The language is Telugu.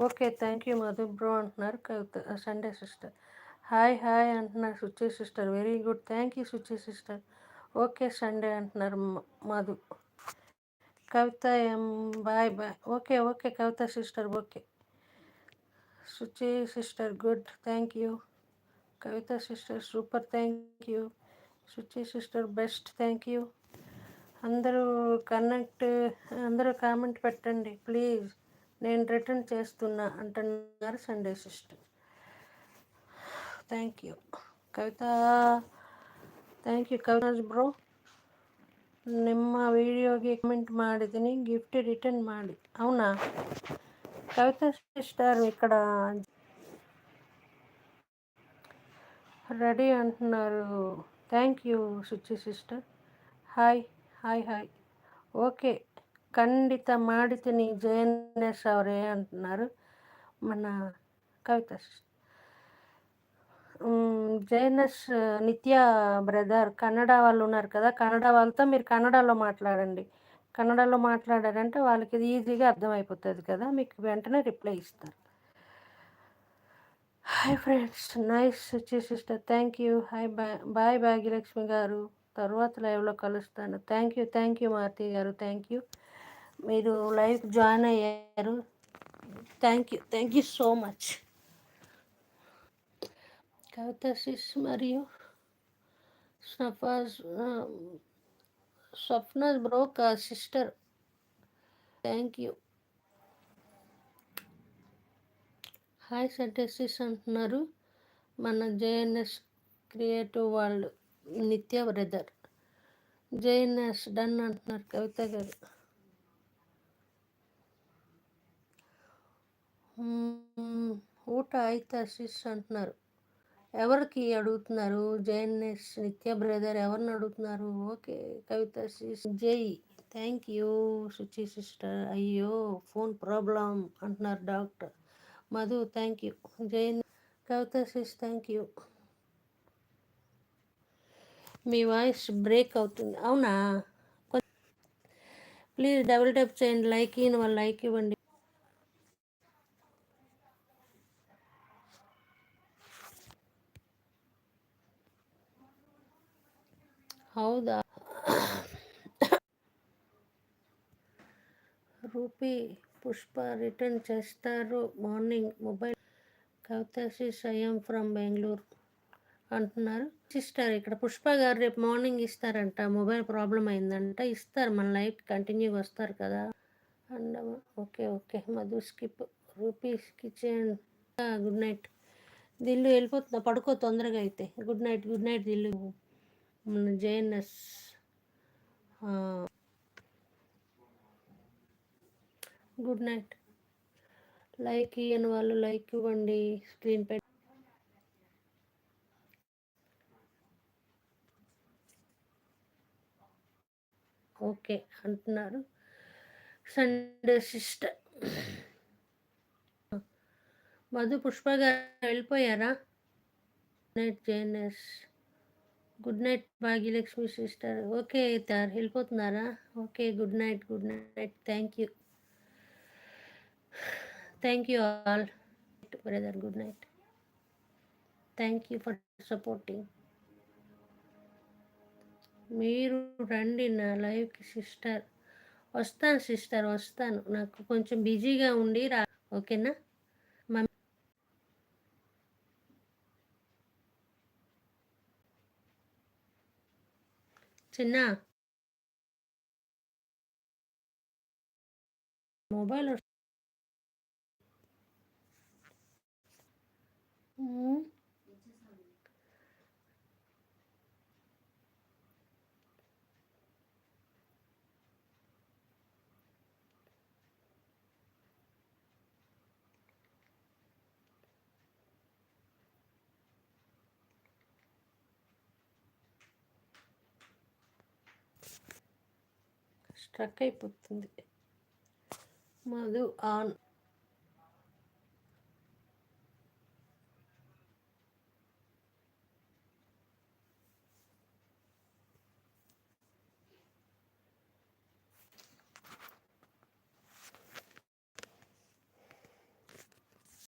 Okay. Thank you Madhu bro అంటున్నారు సండే సిస్టర్. హాయ్ హాయ్ అంటున్నారు Suchi sister. Very good. Thank you Suchi sister. Okay Sunday అంటున్నారు Madhu. Kavitha bye bye. Okay okay Kavitha sister. Okay Suchi sister good. Thank you. Kavitha sister super. Thank you. Suchi sister best. Thank you. అందరూ కనెక్ట్, అందరూ కామెంట్ పెట్టండి ప్లీజ్. నేను రిటర్న్ చేస్తున్నా అంటున్నారు Sunday sister. Thank you Kavitha. Thank you Kaviraj bro. ನಿಮ್ಮ ವಿಡಿಯೋಗೆ ಕಮೆಂಟ್ ಮಾಡಿದ್ದೀನಿ, ಗಿಫ್ಟ್ ರಿಟರ್ನ್ ಮಾಡಿ. అవునా కవిత సిస్టర్ ఇక్కడ రెడీ అంటున్నారు. Thank you Suchi sister. Hi hi hi. Okay ಖಂಡಿತ ಮಾಡ್ತೀನಿ ಜಯನ್ಎಸ್ ಅವರೇ అంటున్నారు మన కవిత సిస్టర్. జేఎన్ఎస్ నిత్య బ్రదర్ కన్నడ వాళ్ళు ఉన్నారు కదా, కన్నడ వాళ్ళతో మీరు కన్నడలో మాట్లాడండి. కన్నడలో మాట్లాడారంటే వాళ్ళకి ఇది ఈజీగా అర్థమైపోతుంది కదా, మీకు వెంటనే రిప్లై ఇస్తారు. Hi friends, nice sister. Thank you. Hi bye Bhagyalakshmi garu. తర్వాత లైవ్లో కలుస్తాను. Thank you Maruthi garu. Thank you, మీరు లైవ్ జాయిన్ అయ్యారు. Thank you so much. Kavitha sis మరియు Swapna bro sister. Thank you. Hi సెంటెసిస్ అంటున్నారు మన జేఎన్ఎస్ క్రియేటివ్ వాళ్ళు నిత్య బ్రదర్. జేఎన్ఎస్ డన్ అంటున్నారు కవిత గారు. ఊట అయితే సిస్ అంటున్నారు. ఎవరికి అడుగుతున్నారు? జేఎన్ఎస్ నిత్య బ్రదర్ ఎవరిని అడుగుతున్నారు? Okay Kavitha sis Jai. Thank you Suchi sister. అయ్యో ఫోన్ ప్రాబ్లం అంటున్నారు doctor Madhu. Thank you Jain. Kavitha sis thank you. మీ వాయిస్ బ్రేక్ అవుతుంది. అవునా, ప్లీజ్ డబుల్ టైప్ చేయండి. లైక్ ఇన్ వాళ్ళు లైక్ ఇవ్వండి. హౌదా రూపీ పుష్ప రిటర్న్ చేస్తారు morning mobile. Kavitha sis I am from Bengaluru అంటున్నారు సిస్టర్. ఇక్కడ పుష్ప గారు రేపు మార్నింగ్ ఇస్తారంట, మొబైల్ ప్రాబ్లం అయిందంట. ఇస్తారు, మన లైఫ్ కంటిన్యూగా వస్తారు కదా. And okay okay Madhu skip. Rupees kitchen. Good night Dillu. వెళ్ళిపోతున్నా, పడుకో తొందరగా అయితే. Good night Dillu. మన జేఎన్ఎస్ గుడ్ నైట్. లైక్ ఇవ్వని వాళ్ళు లైక్ ఇవ్వండి. స్క్రీన్ పై ఓకే అంటున్నారు సండే సిస్టర్. మధు పుష్ప గారు వెళ్ళిపోయారా? Night JNS. Good night Bhagyalakshmi sister. Okay sir వెళ్ళిపోతున్నారా? Okay good night. Thank you all brother. Good night. Thank you for supporting. మీరు రండి నా లైవ్కి సిస్టర్. వస్తాను సిస్టర్, వస్తాను. నాకు కొంచెం బిజీగా ఉండి ఓకేనా చిన్న మొబైల్ స్ట్రక్ అయిపోతుంది. మధు ఆన్.